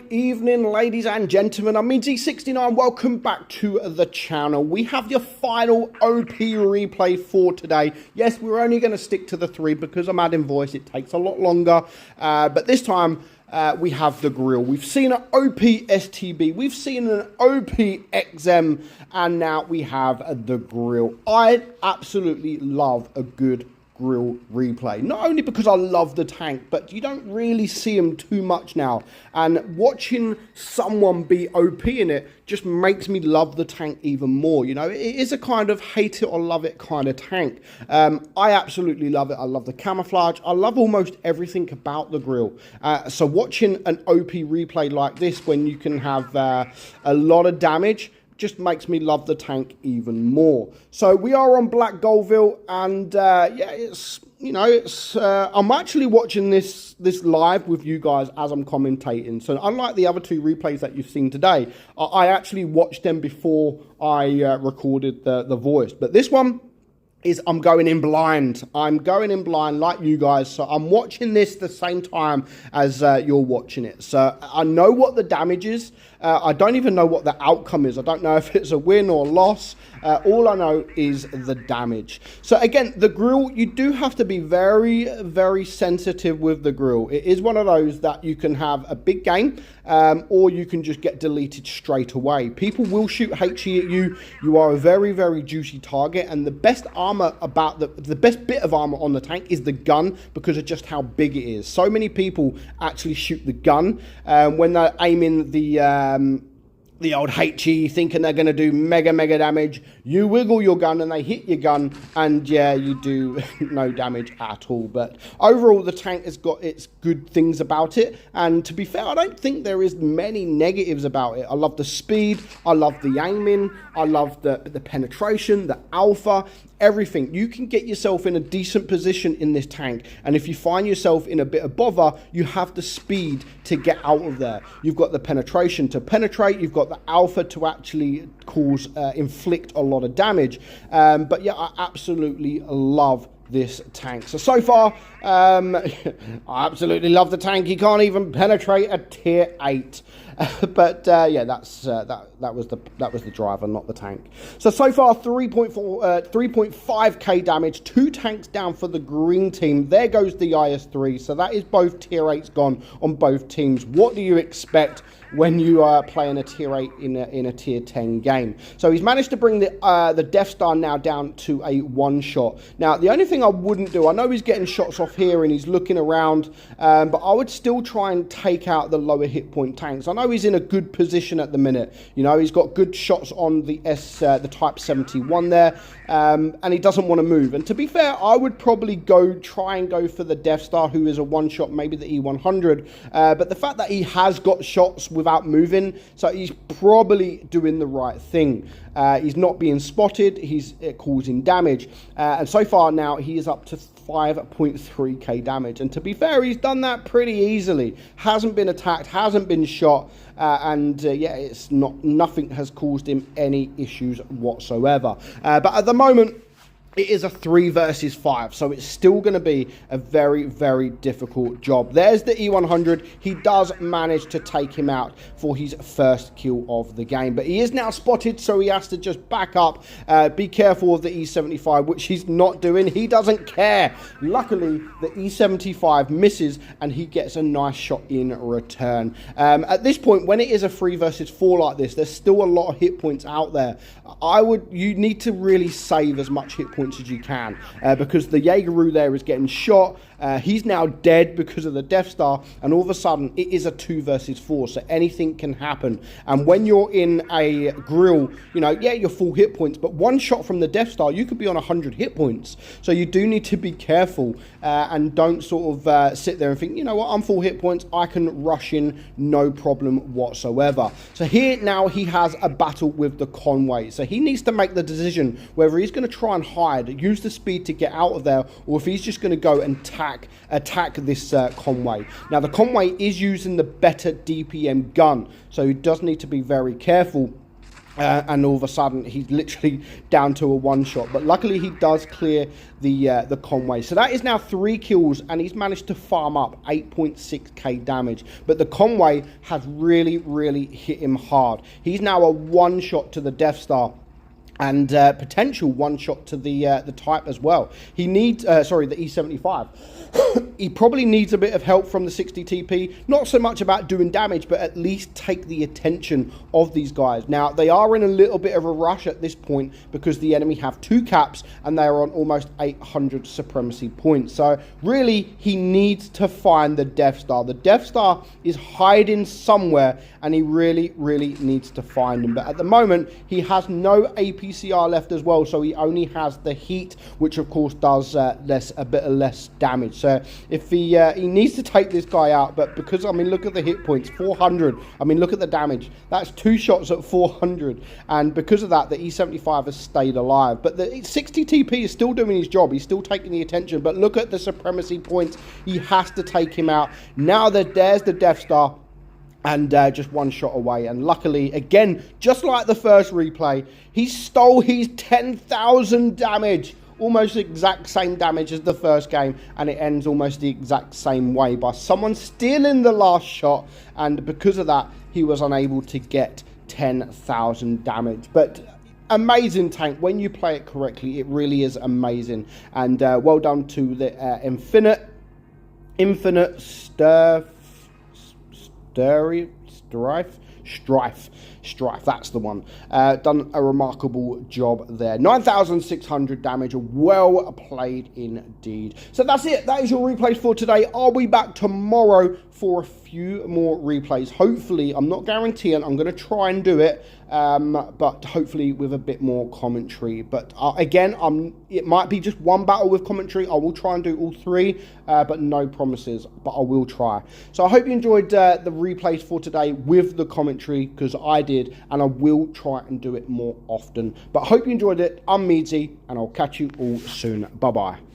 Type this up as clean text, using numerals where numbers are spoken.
Good evening, ladies and gentlemen. I'm meadsyreplays. Welcome back to the channel. We have your final OP replay for today. Yes, we're only going to stick to the 3 because I'm adding voice. It takes a lot longer. But this time, we have the Grille. We've seen an OP STB. We've seen an OP XM. And now we have the Grille. I absolutely love a good Grille replay, not only because I love the tank, but you don't really see them too much now, and watching someone be OP in it just makes me love the tank even more. You know, it is a kind of hate it or love it kind of tank. I absolutely love it. I love the camouflage. I love almost everything about the Grille. So watching an OP replay like this, when you can have a lot of damage, just makes me love the tank even more. So we are on Black Goldville, and yeah, it's, you know, it's I'm actually watching this live with you guys as I'm commentating. So unlike the other 2 replays that you've seen today, I actually watched them before I recorded the voice. But this one is I'm going in blind. I'm going in blind like you guys. So I'm watching this the same time as you're watching it. So I know what the damage is. I don't even know what the outcome is. I don't know if it's a win or loss. All I know is the damage. So again, the Grille, you do have to be very, very sensitive with the Grille. It is one of those that you can have a big game, or you can just get deleted straight away. People will shoot HE at you. You are a very, very juicy target, and the best armor about the best bit of armor on the tank is the gun, because of just how big it is. So many people actually shoot the gun when they're aiming the old HE, thinking they're going to do mega damage. You wiggle your gun and they hit your gun, and yeah, you do no damage at all. But overall, the tank has got its good things about it, and to be fair, I don't think there is many negatives about it. I love the speed, I love the aiming, I love the penetration, the alpha, everything. You can get yourself in a decent position in this tank, and if you find yourself in a bit of bother, you have the speed to get out of there. You've got the penetration to penetrate, you've got the alpha to actually inflict a lot of damage. But yeah, I absolutely love this tank. So far, I absolutely love the tank. He can't even penetrate a tier 8. But yeah, that was the driver, not the tank. So far, 3.5k damage, 2 tanks down for the green team. There goes the IS-3. So that is both tier 8s gone on both teams. What do you expect when you are playing a tier 8 in a tier 10 game? So he's managed to bring the Death Star now down to a 1-shot. Now, the only thing I wouldn't do, I know he's getting shots off here and he's looking around, but I would still try and take out the lower hit point tanks. I know he's in a good position at the minute. You know, he's got good shots on the Type 71 there, and he doesn't want to move. And to be fair, I would probably try and go for the Death Star, who is a 1-shot, maybe the E100. But the fact that he has got shots without moving, so he's probably doing the right thing. He's not being spotted, he's causing damage, and so far now he is up to 5.3k damage, and to be fair, he's done that pretty easily. Hasn't been attacked, hasn't been shot, and yeah, nothing has caused him any issues whatsoever. But at the moment, it is a 3 versus 5, so it's still going to be a very, very difficult job. There's the E100. He does manage to take him out for his first kill of the game, but he is now spotted, so he has to just back up. Be careful of the E75, which he's not doing. He doesn't care. Luckily, the E75 misses, and he gets a nice shot in return. At this point, when it is a 3 versus 4 like this, there's still a lot of hit points out there. You need to really save as much hit points as you can, because the Jaegeru there is getting shot. He's now dead because of the Death Star, and all of a sudden it is a 2 versus 4, so anything can happen. And when you're in a Grille, you know, yeah, you're full hit points, but 1 shot from the Death Star, you could be on 100 hit points. So you do need to be careful, and don't sort of sit there and think, you know what, I'm full hit points, I can rush in, no problem whatsoever. So here now he has a battle with the Conway, so he needs to make the decision whether he's going to try and hide, use the speed to get out of there, or if he's just going to go and attack this Conway. Now, the Conway is using the better DPM gun, so he does need to be very careful. and all of a sudden he's literally down to a one-shot. But luckily he does clear the Conway. So that is now 3 kills, and he's managed to farm up 8.6k damage. But the Conway has really, really hit him hard. He's now a one-shot to the Death Star, and potential one-shot to the Type as well. He needs, sorry, the E75. He probably needs a bit of help from the 60 TP. Not so much about doing damage, but at least take the attention of these guys. Now, they are in a little bit of a rush at this point because the enemy have 2 caps and they are on almost 800 supremacy points. So, really, he needs to find the Death Star. The Death Star is hiding somewhere, and he really, really needs to find him. But at the moment, he has no APCR left as well, so he only has the heat, which of course does a bit of less damage. So if he needs to take this guy out, but because, I mean, look at the hit points, 400. I mean, look at the damage. That's 2 shots at 400, and because of that, the E75 has stayed alive. But the 60 TP is still doing his job. He's still taking the attention. But look at the supremacy points. He has to take him out. Now that there's the Death Star, and just 1 shot away. And luckily, again, just like the first replay, he stole his 10,000 damage. Almost the exact same damage as the first game, and it ends almost the exact same way by someone stealing the last shot, and because of that, he was unable to get 10,000 damage. But amazing tank. When you play it correctly, it really is amazing. And well done to the Infinite Strife, that's the one. Done a remarkable job there. 9,600 damage, well played indeed. So that's it. That is your replays for today. I'll be back tomorrow for a few more replays. Hopefully, I'm not guaranteeing, I'm going to try and do it, but hopefully with a bit more commentary. But again, it might be just 1 battle with commentary. I will try and do all 3, but no promises, but I will try. So I hope you enjoyed the replays for today with the commentary, because I did, and I will try and do it more often. But I hope you enjoyed it. I'm Meadsy, and I'll catch you all soon. Bye-bye.